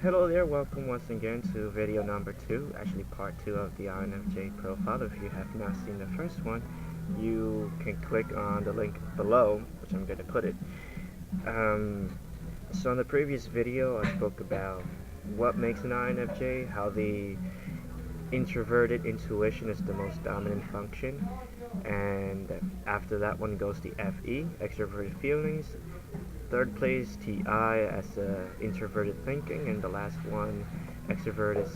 Hello there, welcome once again to video number 2, actually part 2 of the INFJ profile. If you have not seen the first one, you can click on the link below, which I'm going to put it. So in the previous video, I spoke about what makes an INFJ, how the introverted intuition is the most dominant function, and after that one goes the FE, extroverted feelings. Third place, TI as introverted thinking, and the last one, extroverted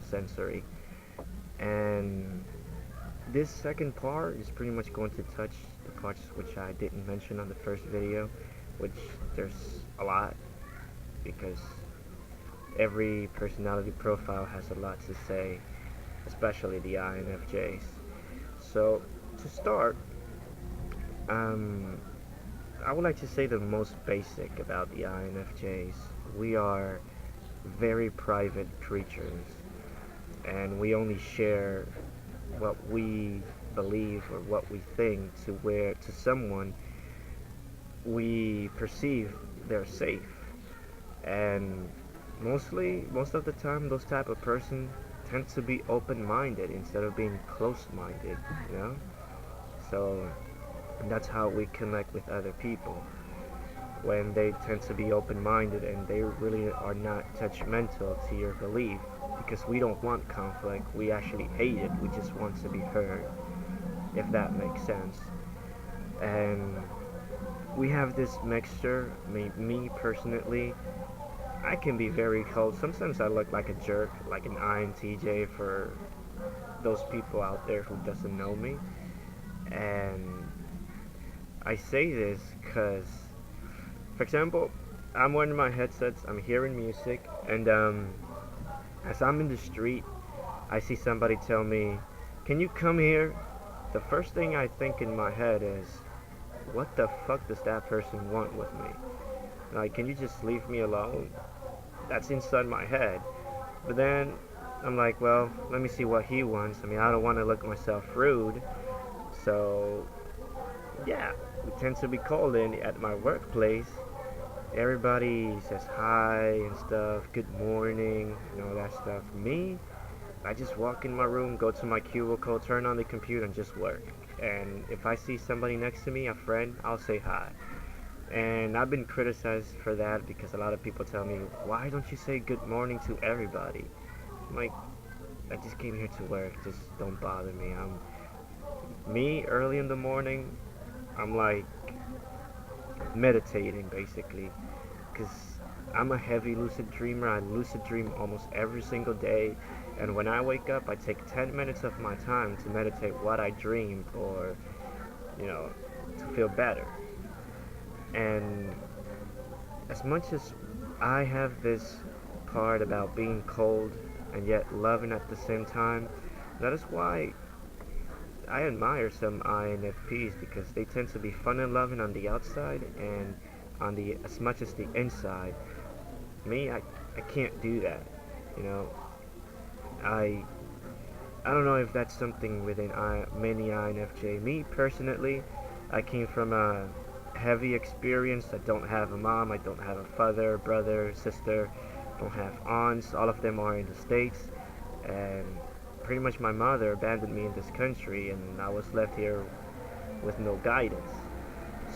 sensory. And this second part is pretty much going to touch the parts which I didn't mention on the first video, which there's a lot because every personality profile has a lot to say, especially the INFJs. So to start, um, I would like to say the most basic about the INFJs. We are very private creatures, and we only share what we believe or what we think to someone we perceive they're safe. And most of the time, those type of person tend to be open-minded instead of being close-minded, you know. So that's how we connect with other people, when they tend to be open-minded and they really are not judgmental to your belief, because we don't want conflict, we actually hate it, we just want to be heard, if that makes sense. And we have this mixture. Me personally, I can be very cold. Sometimes I look like a jerk, like an INTJ for those people out there who doesn't know me. And I say this because, for example, I'm wearing my headsets, I'm hearing music, and as I'm in the street, I see somebody tell me, "Can you come here?" The first thing I think in my head is, what the fuck does that person want with me? Like, can you just leave me alone? That's inside my head. But then I'm like, well, let me see what he wants. I mean, I don't want to look myself rude. So, yeah, we tend to be called in at my workplace. Everybody says hi and stuff, good morning, and all that stuff. Me, I just walk in my room, go to my cubicle, turn on the computer, and just work. And if I see somebody next to me, a friend, I'll say hi. And I've been criticized for that because a lot of people tell me, why don't you say good morning to everybody? I'm like, I just came here to work, just don't bother me. Me early in the morning, I'm like meditating basically, because I'm a heavy lucid dreamer. I lucid dream almost every single day, and when I wake up, I take 10 minutes of my time to meditate what I dreamed, or you know, to feel better. And as much as I have this part about being cold and yet loving at the same time, that is why I admire some INFPs, because they tend to be fun and loving on the outside and on the as much as the inside. Me, I can't do that. You know, I I don't know if that's something within many INFJ. Me personally, I came from a heavy experience. I don't have a mom. I don't have a father, brother, sister. I don't have aunts. All of them are in the States, and pretty much my mother abandoned me in this country, and I was left here with no guidance.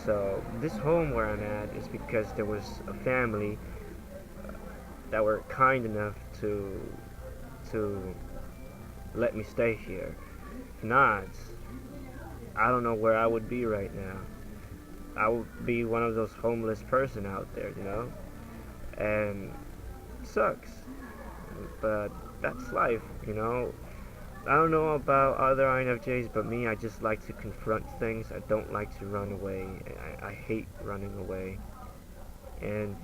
So this home where I'm at is because there was a family that were kind enough to let me stay here. If not, I don't know where I would be right now. I would be one of those homeless person out there, you know? And it sucks. But that's life, you know? I don't know about other INFJs, but me, I just like to confront things. I don't like to run away. I hate running away. And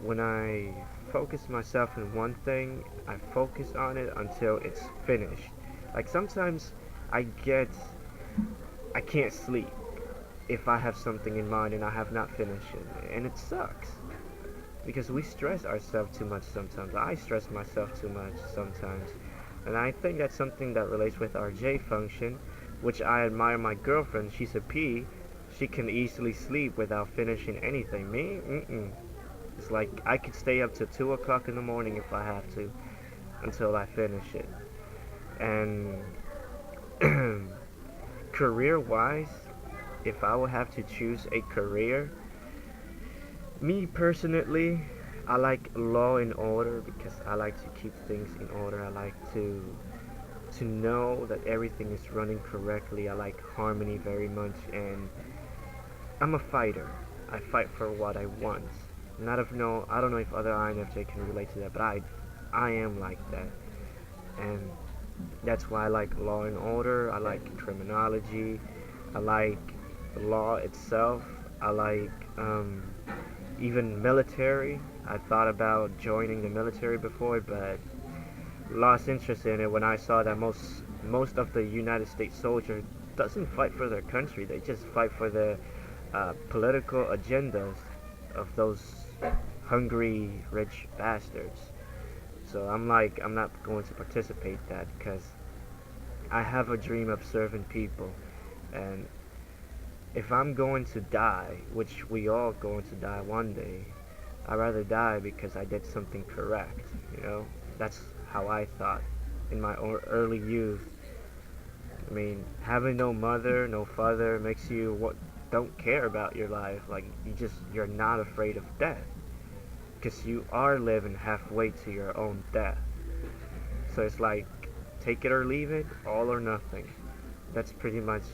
when I focus myself on one thing, I focus on it until it's finished. Like sometimes I get, I can't sleep if I have something in mind and I have not finished it, and it sucks because we stress ourselves too much sometimes. I stress myself too much sometimes, and I think that's something that relates with our J function, which I admire my girlfriend. She's a P. She can easily sleep without finishing anything. Me, mm-mm. It's like I could stay up to 2 o'clock in the morning if I have to until I finish it. And career wise, if I would have to choose a career, me personally, I like law and order because I like to keep things in order. I like to know that everything is running correctly. I like harmony very much, and I'm a fighter. I fight for what I want. Not of no, I don't know if other INFJ can relate to that, but I am like that, and that's why I like law and order. I like criminology. I like law itself. I like even military. I thought about joining the military before, but lost interest in it when I saw that most of the United States soldiers doesn't fight for their country. They just fight for the political agendas of those hungry rich bastards. So I'm like, I'm not going to participate that because I have a dream of serving people, and if I'm going to die, which we all going to die one day, I'd rather die because I did something correct. You know, that's how I thought in my early youth. I mean, having no mother, no father makes you what don't care about your life. Like you're not afraid of death because you are living halfway to your own death. So it's like take it or leave it, all or nothing. That's pretty much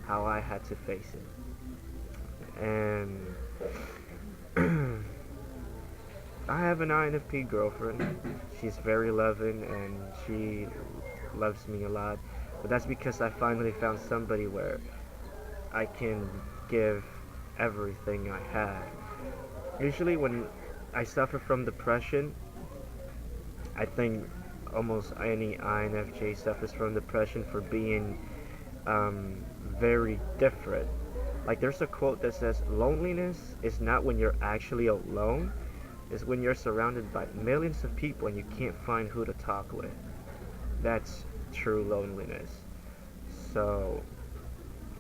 how I had to face it. And I have an INFP girlfriend. She's very loving and she loves me a lot. But that's because I finally found somebody where I can give everything I have. Usually, when I suffer from depression, I think almost any INFJ suffers from depression for being very different. Like, there's a quote that says, loneliness is not when you're actually alone, it's when you're surrounded by millions of people and you can't find who to talk with. That's true loneliness. So,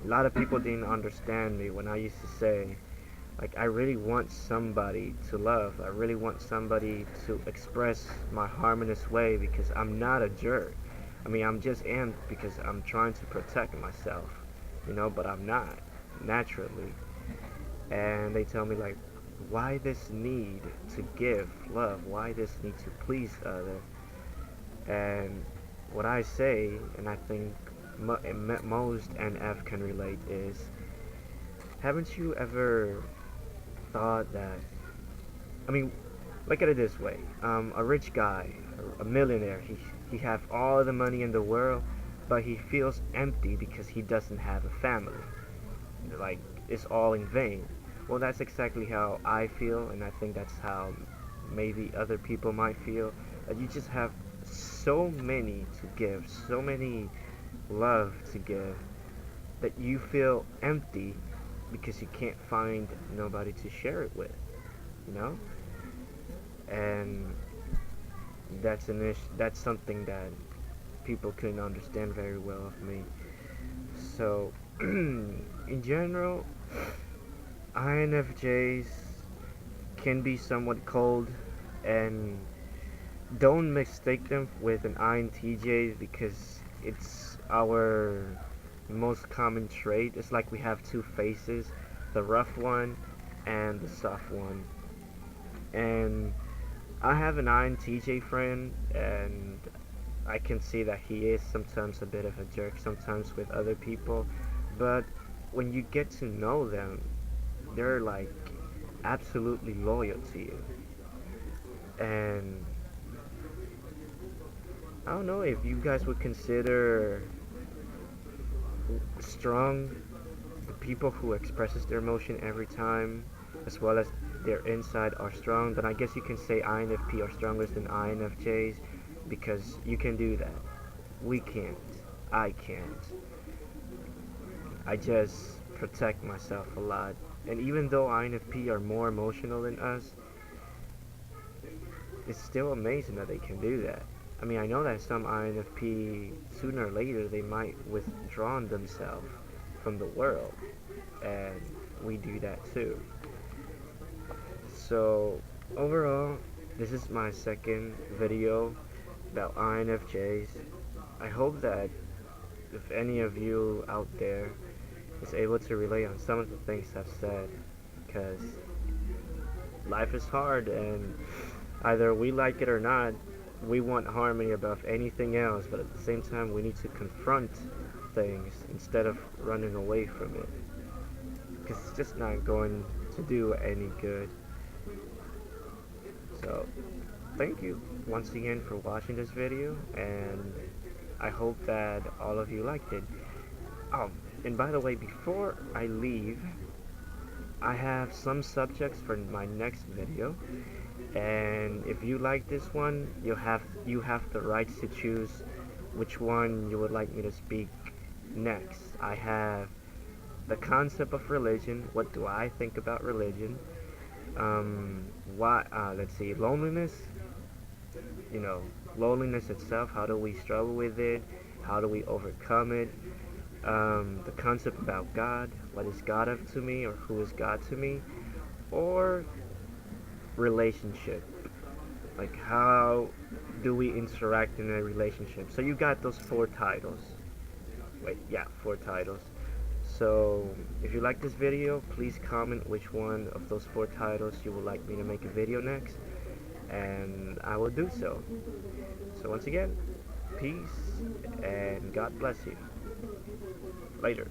a lot of people didn't understand me when I used to say, like, I really want somebody to love. I really want somebody to express my harmonious way because I'm not a jerk. I mean, I'm just am because I'm trying to protect myself, but I'm not naturally. And they tell me, like, why this need to give love? Why this need to please other? And what I say, and I think most NF can relate, is haven't you ever thought that, I mean, look at it this way. A rich guy, a millionaire, he have all the money in the world, but he feels empty because he doesn't have a family. Like, it's all in vain. Well, that's exactly how I feel, and I think that's how maybe other people might feel. That you just have so many to give, so many love to give, that you feel empty because you can't find nobody to share it with, you know? And that's something that people couldn't understand very well of me. So, in general, INFJs can be somewhat cold, and don't mistake them with an INTJ because it's our most common trait. It's like we have two faces, the rough one and the soft one. And I have an INTJ friend, and I can see that he is sometimes a bit of a jerk sometimes with other people, but when you get to know them, they're like absolutely loyal to you. And I don't know if you guys would consider strong the people who expresses their emotion every time, as well as their inside are strong, then I guess you can say INFP are stronger than INFJs because you can do that. We can't. I can't. I just protect myself a lot. And even though INFP are more emotional than us, it's still amazing that they can do that. I mean, I know that some INFP, sooner or later, they might withdraw themselves from the world. And we do that too. So, Overall, this is my second video about INFJs. I hope that if any of you out there is able to relate on some of the things I've said, because life is hard and either we like it or not, we want harmony above anything else, but at the same time we need to confront things instead of running away from it, because it's just not going to do any good. So thank you once again for watching this video, and I hope that all of you liked it. Um, and by the way, before I leave, I have some subjects for my next video, and if you like this one, you have the right to choose which one you would like me to speak next. I have the concept of religion. What do I think about religion? Why? Let's see, loneliness. You know, loneliness itself. How do we struggle with it? How do we overcome it? The concept about God. What is God up to me, or who is God to me? Or relationship. Like, how do we interact in a relationship? So you got those four titles. Wait, yeah, four titles. So if you like this video, please comment which one of those four titles you would like me to make a video next, and I will do so. So once again, peace and God bless you. Later.